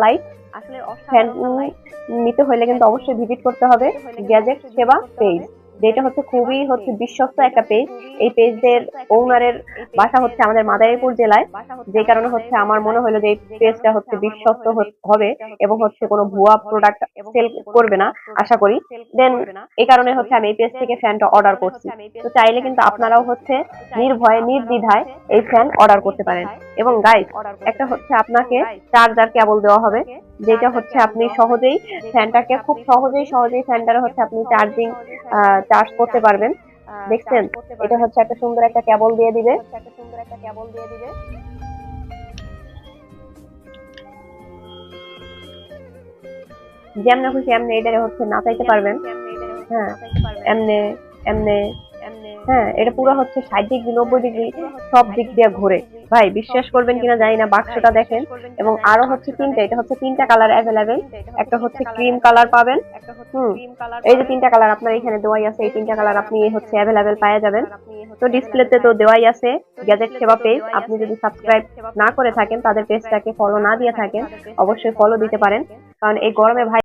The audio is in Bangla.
লাইট ফ্যান নিতে হলে কিন্তু অবশ্যই ভিজিট করতে হবে গ্যাজেট সেবা পেজ, যেটা হচ্ছে খুবই বিশ্বস্ত একটা পেজ। এই পেজের ওনারের বাসা হচ্ছে আমাদের মাদারীপুর জেলায়, যে কারণে আমার মনে হলো যে এই পেজটা বিশ্বস্ত হবে এবং কোনো ভুয়া প্রোডাক্ট সেল করবে না আশা করি। দেন এই কারণে আমি এই পেজ থেকে ফ্যানটা অর্ডার করছি। তো চাইলে কিন্তু আপনারাও নির্ভয়ে নির্দ্বিধায় এই ফ্যান অর্ডার করতে পারেন। এবং গাইস, একটা আপনাকে চার্জার কেবল দেওয়া হবে, যেটা আপনি সহজেই ফ্যানটাকে খুব সহজেই ফ্যানটারে আপনি চার্জ করতে পারবেন। দেখছেন, এটা একটা সুন্দর একটা কেবল দিয়ে দিবে। যেমন খুশি এমনি এটারে নাচাইতে পারবেন। হ্যাঁ, এমনে এমনে হ্যাঁ, এটা পুরো 60 ডিগ্রি 90 ডিগ্রি সব দিক দিয়ে ঘুরে। ভাই বিশ্বাস করবেন কিনা জানি না, বাক্সটা দেখেন। এবং আরো তিনটা, এটা তিনটা কালার অ্যাভেলেবেল। একটা ক্রিম কালার পাবেন। এই যে তিনটা কালার আপনার এখানে দেওয়াই আছে, এই তিনটা কালার আপনি অ্যাভেলেবেল পাওয়া যাবেন। তো ডিসপ্লেতে তো দেওয়াই আছে গ্যাজেট সেবা পেজ। আপনি যদি সাবস্ক্রাইব না করে থাকেন, তাদের পেজটাকে ফলো না দিয়ে থাকেন, অবশ্যই ফলো দিতে পারেন। কারণ এই গরমে ভাই